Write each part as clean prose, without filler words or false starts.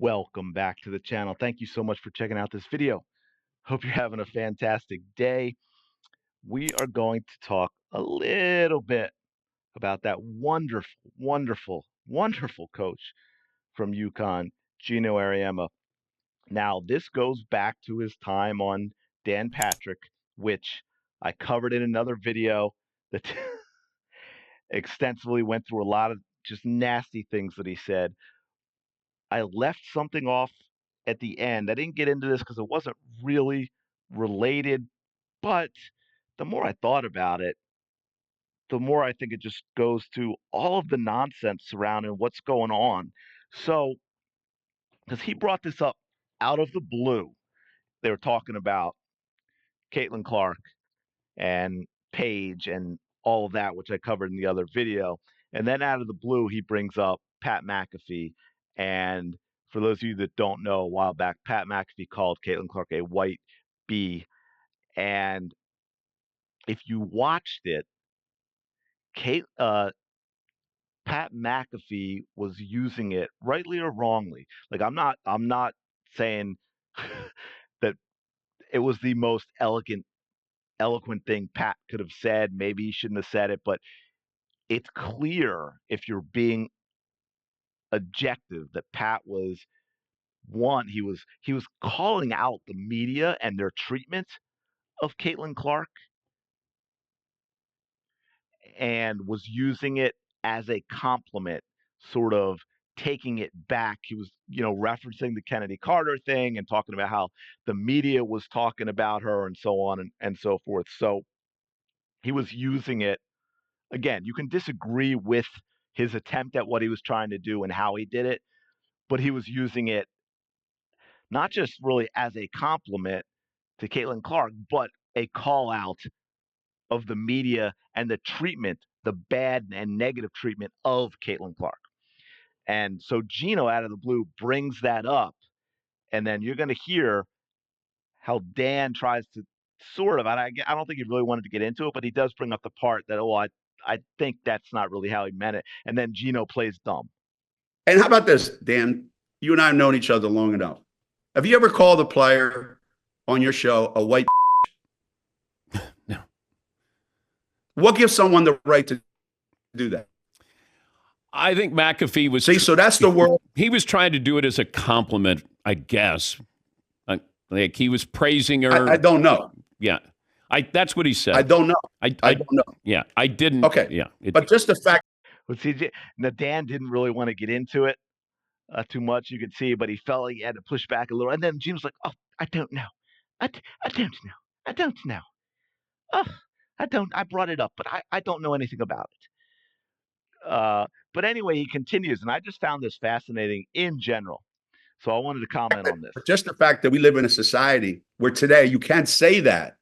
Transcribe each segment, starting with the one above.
Welcome back to the channel. Thank you so much for checking out this video. Hope you're having a fantastic day. We are going to talk a little bit about that wonderful coach from UConn, Geno Auriemma. Now, this goes back to his time on Dan Patrick, which I covered in another video that extensively went through a lot of just nasty things that he said. I left something off at the end. I didn't get into this because it wasn't really related, but the more I thought about it, the more I think it just goes to all of the nonsense surrounding what's going on. So, because he brought this up out of the blue, they were talking about Caitlin Clark and Paige and all of that, which I covered in the other video. And then out of the blue, he brings up Pat McAfee. And for those of you that don't know, a while back, Pat McAfee called Caitlin Clark a white bee. And if you watched it, Kate, Pat McAfee was using it rightly or wrongly. Like I'm not saying that it was the most eloquent thing Pat could have said. Maybe he shouldn't have said it, but it's clear if you're being objective that Pat was he was calling out the media and their treatment of Caitlin Clark and was using it as a compliment, sort of taking it back. He was, referencing the Kennedy Carter thing and talking about how the media was talking about her and so on and so forth. So he was using it again. You can disagree with his attempt at what he was trying to do and how he did it, but he was using it not just really as a compliment to Caitlin Clark, but a call out of the media and the treatment, the bad and negative treatment of Caitlin Clark. And so Geno out of the blue brings that up. And then you're going to hear how Dan tries to sort of, I don't think he really wanted to get into it, but he does bring up the part that, I think that's not really how he meant it. And then Geno plays dumb. And how about this, Dan? You and I have known each other long enough. Have you ever called a player on your show a white? No. What gives someone the right to do that? I think McAfee was. See, so that's the world. He was trying to do it as a compliment, I guess. Like he was praising her. I don't know. Yeah. That's what he said. I don't know. I don't know. Yeah. I didn't. Okay. Yeah. But just the fact. Well, see, now Dan didn't really want to get into it too much, you could see, but he felt like he had to push back a little. And then Jim's like, "Oh, I don't know. I don't know. I don't know. Oh, I brought it up, but I don't know anything about it." But anyway, he continues, and I just found this fascinating in general. So I wanted to comment on this. Just the fact that we live in a society where today you can't say that.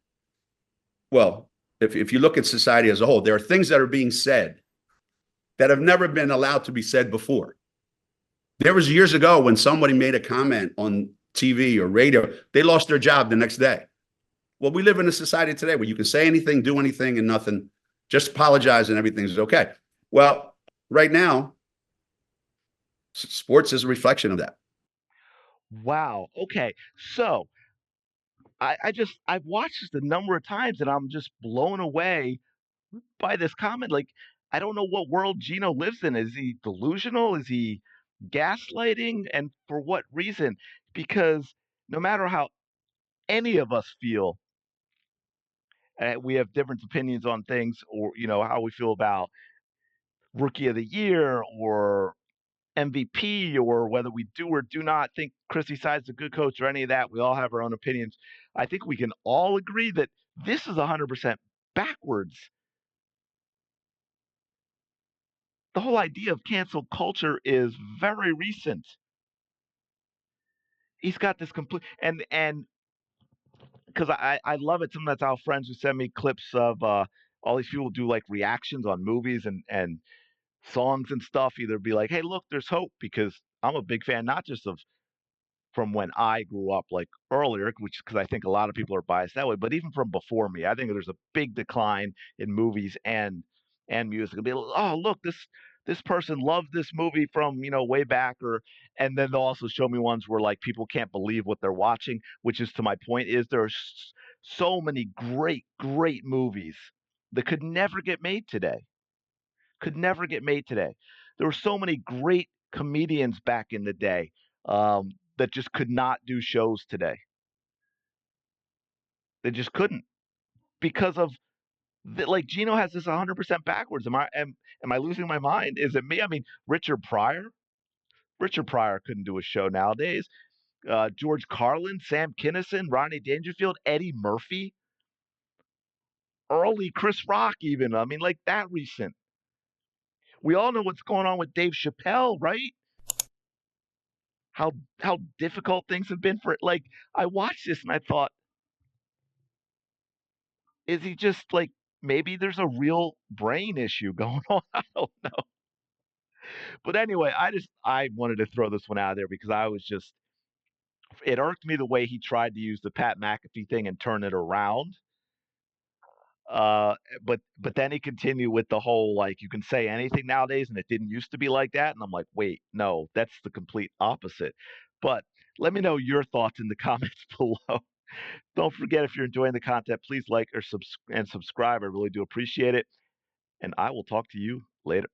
Well, if you look at society as a whole, there are things that are being said that have never been allowed to be said before. There was years ago when somebody made a comment on TV or radio, they lost their job the next day. Well, we live in a society today where you can say anything, do anything, and nothing, just apologize and everything's okay. Well, right now, sports is a reflection of that. Wow. Okay. So I've watched this a number of times and I'm just blown away by this comment. Like, I don't know what world Geno lives in. Is he delusional? Is he gaslighting? And for what reason? Because no matter how any of us feel, we have different opinions on things, or how we feel about rookie of the year or MVP, or whether we do or do not think Chrissy Side's a good coach or any of that. We all have our own opinions. I think we can all agree that this is 100% backwards. The whole idea of cancel culture is very recent. He's got this complete and because I love it. Sometimes I'll have friends who send me clips of all these people do like reactions on movies and songs and stuff. Either be like, hey, look, there's hope, because I'm a big fan, not just of from when I grew up, like earlier, which because I think a lot of people are biased that way, but even from before me, I think there's a big decline in movies and music. It'll be, oh, look, this this person loved this movie from, way back, and then they'll also show me ones where like people can't believe what they're watching, which is to my point is there are so many great, great movies that could never get made today. Could never get made today. There were so many great comedians back in the day that just could not do shows today. They just couldn't because of like Geno has this 100% backwards. Am I losing my mind? Is it me? I mean, Richard Pryor. Richard Pryor couldn't do a show nowadays. George Carlin, Sam Kinison, Rodney Dangerfield, Eddie Murphy, early Chris Rock, even. I mean, like that recent. We all know what's going on with Dave Chappelle, right? How difficult things have been for it. Like I watched this and I thought, is he just like maybe there's a real brain issue going on? I don't know. But anyway, I wanted to throw this one out there because I was just it irked me the way he tried to use the Pat McAfee thing and turn it around. Uh, but then he continued with the whole like you can say anything nowadays, and it didn't used to be like that. And I'm like, wait, no, that's the complete opposite. But let me know your thoughts in the comments below. Don't forget if you're enjoying the content, please like or subscribe. I really do appreciate it. And I will talk to you later.